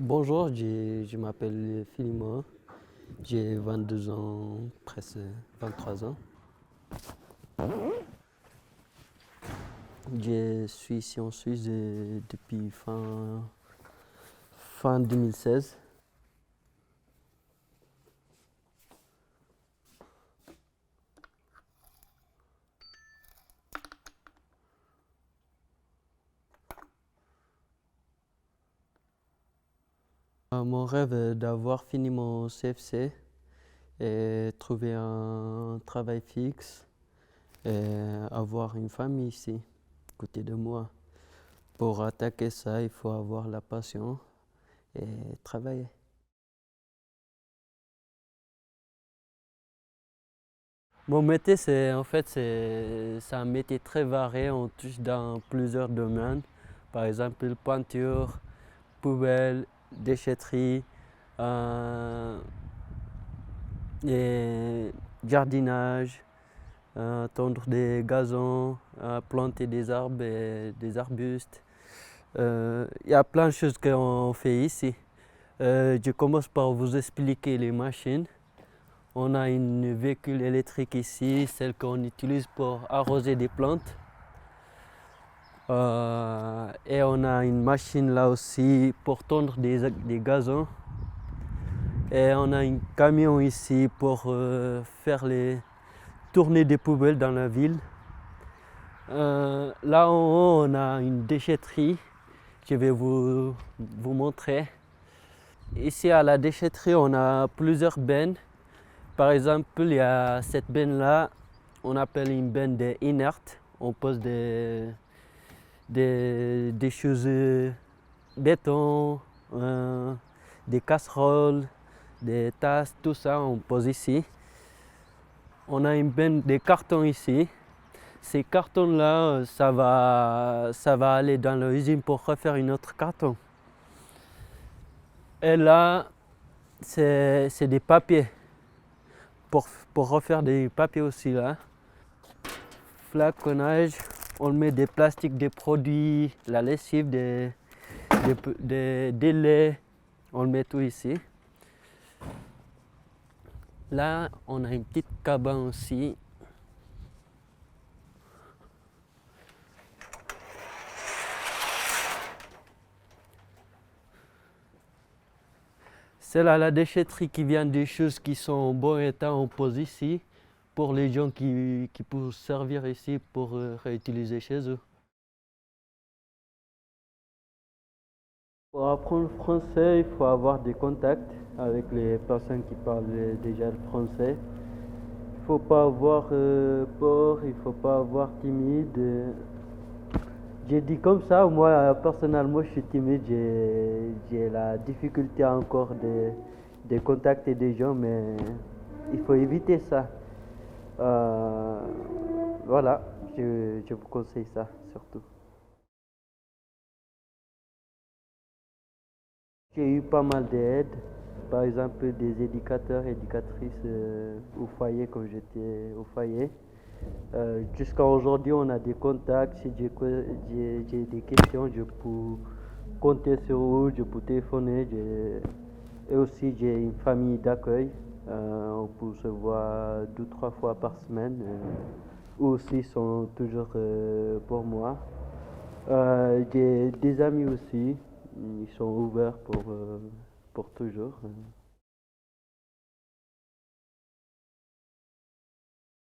Bonjour, je m'appelle Philimo, j'ai 22 ans, presque 23 ans. Je suis ici en Suisse depuis fin 2016. Mon rêve est d'avoir fini mon CFC et trouver un travail fixe et avoir une famille ici, à côté de moi. Pour attaquer ça, il faut avoir la passion et travailler. Mon métier, c'est un métier très varié. On touche dans plusieurs domaines. Par exemple, peinture, poubelle, déchetterie, euh, et jardinage, tondre des gazons, planter des arbres et des arbustes. Il y a plein de choses qu'on fait ici. Je commence par vous expliquer les machines. On a une véhicule électrique ici, celle qu'on utilise pour arroser des plantes. Et on a une machine là aussi pour tondre des gazons. Et on a un camion ici pour faire les tournées des poubelles dans la ville. Là en haut, on a une déchetterie. Je vais vous montrer. Ici à la déchetterie, on a plusieurs bennes. Par exemple, il y a cette benne-là, on appelle une benne des inertes. On pose des choses béton, des casseroles, des tasses, tout ça, on pose ici. On a une benne des cartons ici. Ces cartons-là, ça va aller dans l'usine pour refaire une autre carton. Et là, c'est des papiers. Pour refaire des papiers aussi là. Flaconnage, on met des plastiques, des produits, la lessive, des laits, on le met tout ici. Là, on a une petite cabane aussi. C'est là la déchetterie qui vient des choses qui sont en bon état, on pose ici pour les gens qui peuvent servir ici pour réutiliser chez eux. Pour apprendre le français, il faut avoir des contacts avec les personnes qui parlent déjà le français. Il ne faut pas avoir peur, il ne faut pas avoir timide. J'ai dit comme ça, moi personnellement je suis timide, j'ai la difficulté encore de contacter des gens, mais il faut éviter ça. Euh, voilà, je vous conseille ça surtout. J'ai eu pas mal d'aide, par exemple des éducateurs, éducatrices au foyer quand j'étais au foyer. Jusqu'à aujourd'hui, on a des contacts. Si j'ai des questions, je peux compter sur eux, je peux téléphoner. Et aussi, j'ai une famille d'accueil. On peut se voir 2, 3 fois par semaine. Eux aussi sont toujours pour moi. J'ai des amis aussi. Ils sont ouverts pour toujours.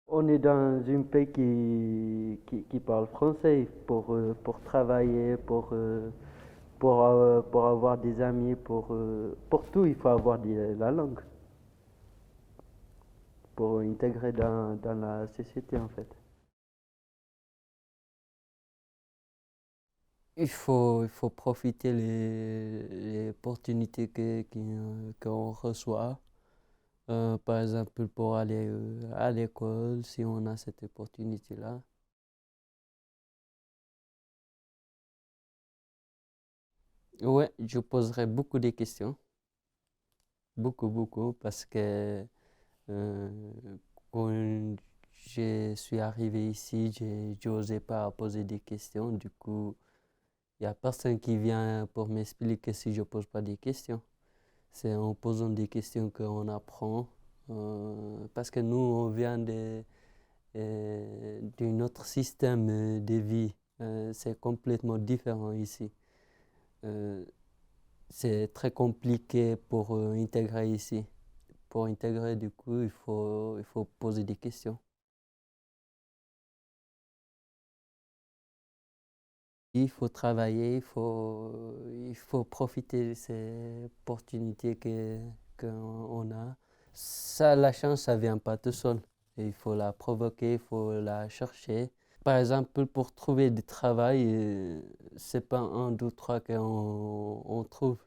On est dans un pays qui parle français pour travailler, pour avoir des amis, pour tout, il faut avoir la langue pour intégrer dans la société en fait. Il faut profiter les opportunités qu'on reçoit. Par exemple, pour aller à l'école, si on a cette opportunité-là. Ouais, je poserai beaucoup de questions, beaucoup, beaucoup, parce que euh, quand je suis arrivé ici, je n'osais pas poser des questions. Du coup, Il n'y a personne qui vient pour m'expliquer si je ne pose pas des questions. C'est en posant des questions qu'on apprend. Parce que nous, on vient d'un autre système de vie. C'est complètement différent ici. Euh, c'est très compliqué pour intégrer ici. Pour intégrer, du coup, il faut poser des questions. Il faut travailler, il faut profiter de ces opportunités qu'on a. Ça, la chance, ça ne vient pas tout seul. Il faut la provoquer, il faut la chercher. Par exemple, pour trouver du travail, c'est pas un, deux, trois qu'on trouve.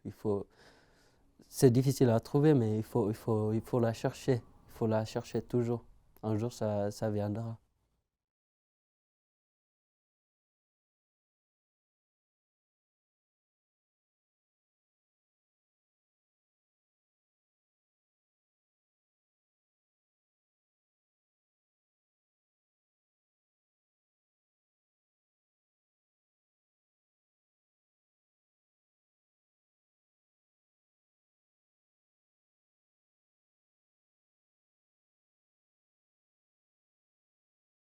C'est difficile à trouver, mais il faut la chercher. Il faut la chercher toujours. Un jour, ça viendra.